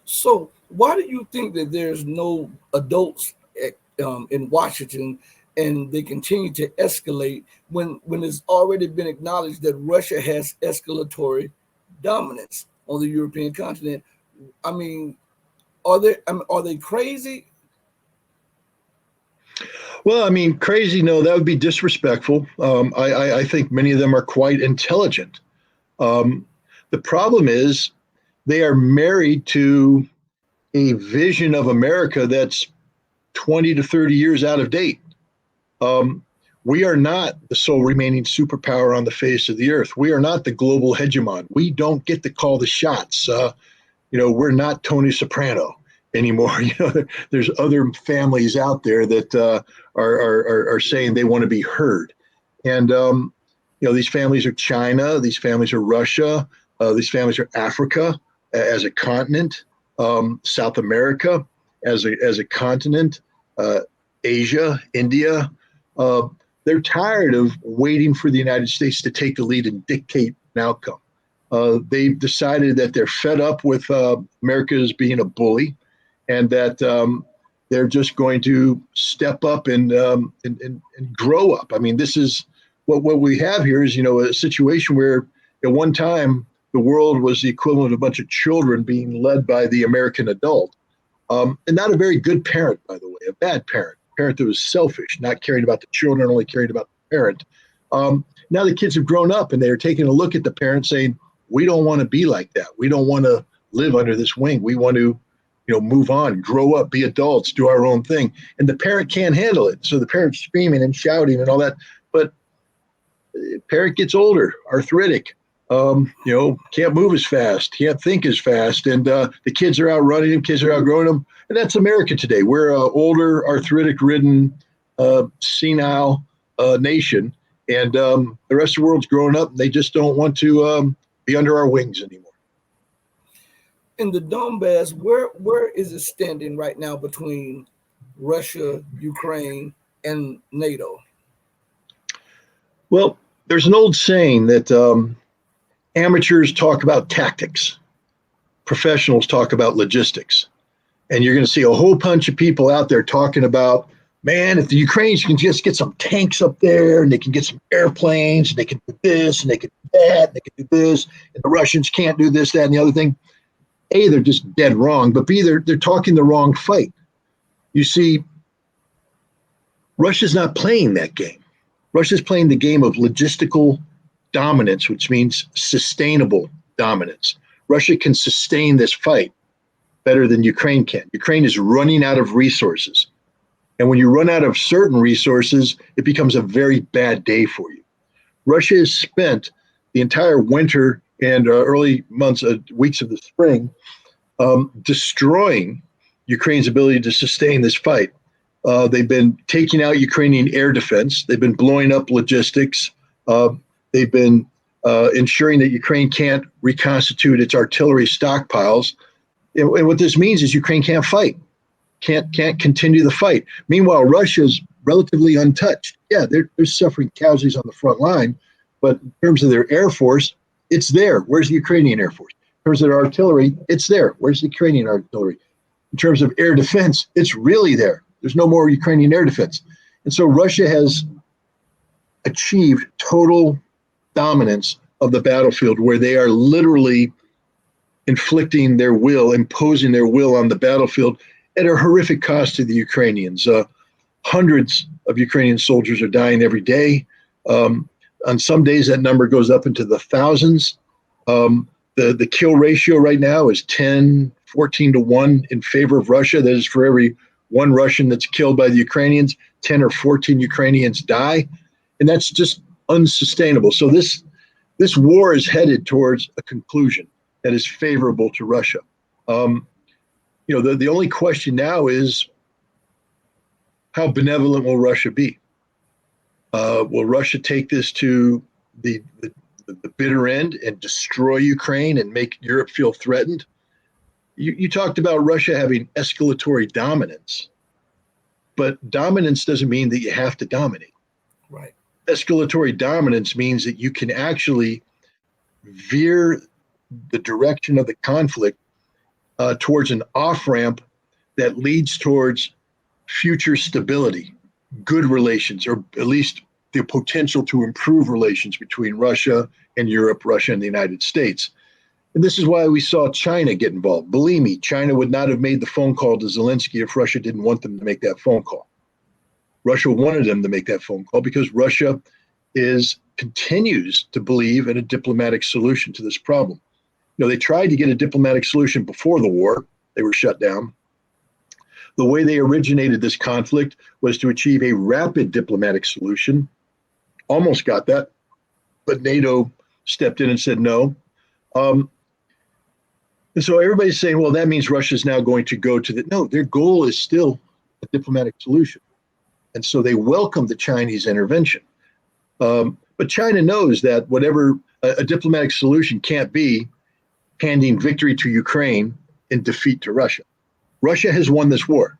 So why do you think that there's no adults in Washington and they continue to escalate when it's already been acknowledged that Russia has escalatory dominance on the European continent? I mean, are they crazy? Well, I mean, crazy, no, that would be disrespectful. I think many of them are quite intelligent. Um, the problem is they are married to a vision of America that's 20 to 30 years out of date. Um, we are not the sole remaining superpower on the face of the earth. We are not the global hegemon. We don't get to call the shots. We're not Tony Soprano anymore. There's other families out there that are saying they want to be heard. And, these families are China, these families are Russia, these families are Africa as a continent, South America as a continent, uh, Asia, India. Uh, they're tired of waiting for the United States to take the lead and dictate an outcome. They've decided that they're fed up with America as being a bully, and that they're just going to step up and grow up. I mean, this is what we have here is a situation where at one time the world was the equivalent of a bunch of children being led by the American adult, and not a very good parent, by the way, a bad parent that was selfish, not caring about the children, only caring about the parent. Now the kids have grown up and they're taking a look at the parent saying, we don't want to be like that. We don't want to live under this wing. We want to, move on, grow up, be adults, do our own thing. And the parent can't handle it. So the parent's screaming and shouting and all that. But the parent gets older, arthritic, can't move as fast, can't think as fast. And the kids are outrunning him, kids are outgrowing him. And that's America today. We're an older, arthritic ridden, senile nation. And the rest of the world's growing up. And they just don't want to be under our wings anymore. In the Donbass, where is it standing right now between Russia, Ukraine, and NATO? Well, there's an old saying that amateurs talk about tactics, professionals talk about logistics. And you're going to see a whole bunch of people out there talking about, man, if the Ukrainians can just get some tanks up there and they can get some airplanes and they can do this and they can do that and they can do this, and the Russians can't do this, that, and the other thing. A, they're just dead wrong, but B, they're talking the wrong fight. You see, Russia's not playing that game. Russia's playing the game of logistical dominance, which means sustainable dominance. Russia can sustain this fight better than Ukraine can. Ukraine is running out of resources. And when you run out of certain resources, it becomes a very bad day for you. Russia has spent the entire winter and early months, weeks of the spring, destroying Ukraine's ability to sustain this fight. They've been taking out Ukrainian air defense. They've been blowing up logistics. They've been ensuring that Ukraine can't reconstitute its artillery stockpiles. And what this means is Ukraine can't fight, can't continue the fight. Meanwhile, Russia's relatively untouched. Yeah, they're suffering casualties on the front line, but in terms of their air force, it's there. Where's the Ukrainian air force? In terms of their artillery, it's there. Where's the Ukrainian artillery? In terms of air defense, it's really there. There's no more Ukrainian air defense. And so Russia has achieved total dominance of the battlefield, where they are literally inflicting their will, imposing their will on the battlefield at a horrific cost to the Ukrainians. Hundreds of Ukrainian soldiers are dying every day. On some days, that number goes up into the thousands. The kill ratio right now is 10, 14 to 1 in favor of Russia. That is, for every one Russian that's killed by the Ukrainians, 10 or 14 Ukrainians die. And that's just unsustainable. So this war is headed towards a conclusion that is favorable to Russia. The only question now is, how benevolent will Russia be? Will Russia take this to the bitter end and destroy Ukraine and make Europe feel threatened? You talked about Russia having escalatory dominance, but dominance doesn't mean that you have to dominate. Right. Escalatory dominance means that you can actually veer the direction of the conflict towards an off ramp that leads towards future stability, good relations, or at least the potential to improve relations between Russia and Europe, Russia and the United States. And this is why we saw China get involved. Believe me, China would not have made the phone call to Zelensky if Russia didn't want them to make that phone call. Russia wanted them to make that phone call because Russia continues to believe in a diplomatic solution to this problem. They tried to get a diplomatic solution before the war. They were shut down. The way they originated this conflict was to achieve a rapid diplomatic solution. Almost got that, but NATO stepped in and said no. And so everybody's saying, well, that means Russia's now going to go to no, their goal is still a diplomatic solution. And so they welcome the Chinese intervention. But China knows that whatever a diplomatic solution can't be handing victory to Ukraine and defeat to Russia. Russia has won this war.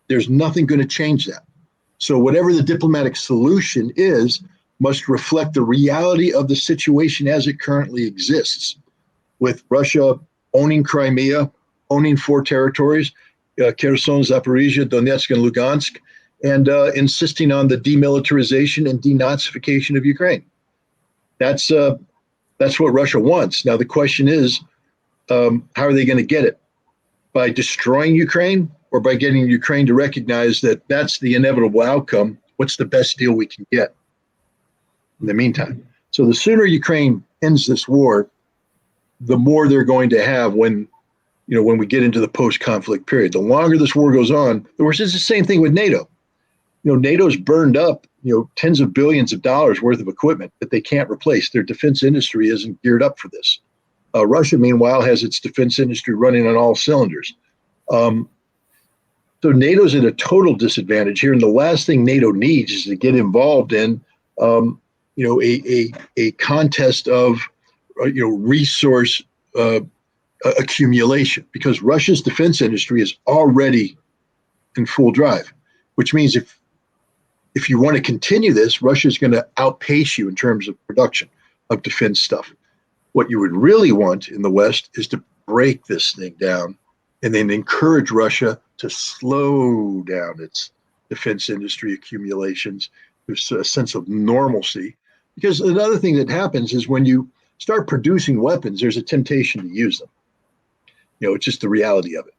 There's nothing going to change that. So whatever the diplomatic solution is must reflect the reality of the situation as it currently exists, with Russia owning Crimea, owning 4 territories, Kherson, Zaporizhia, Donetsk, and Lugansk, and insisting on the demilitarization and denazification of Ukraine. That's what Russia wants. Now, the question is, how are they going to get it? By destroying Ukraine or by getting Ukraine to recognize that that's the inevitable outcome? What's the best deal we can get in the meantime? So the sooner Ukraine ends this war, the more they're going to have when we get into the post-conflict period. The longer this war goes on, the worse. It's the same thing with NATO. NATO's burned up, tens of billions of dollars worth of equipment that they can't replace. Their defense industry isn't geared up for this. Russia, meanwhile, has its defense industry running on all cylinders. So NATO's at a total disadvantage here. And the last thing NATO needs is to get involved in, a contest of, resource accumulation, because Russia's defense industry is already in full drive, which means if you want to continue this, Russia's going to outpace you in terms of production of defense stuff. What you would really want in the West is to break this thing down and then encourage Russia to slow down its defense industry accumulations. There's a sense of normalcy. Because another thing that happens is when you start producing weapons, there's a temptation to use them. It's just the reality of it.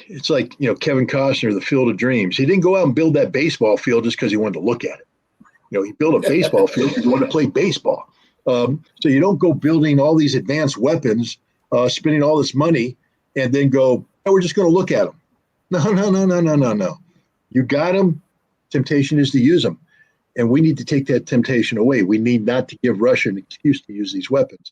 It's like, Kevin Costner, The Field of Dreams. He didn't go out and build that baseball field just because he wanted to look at it. He built a baseball field because he wanted to play baseball. So you don't go building all these advanced weapons, spending all this money, and then go, oh, we're just going to look at them. No. You got them. Temptation is to use them. And we need to take that temptation away. We need not to give Russia an excuse to use these weapons.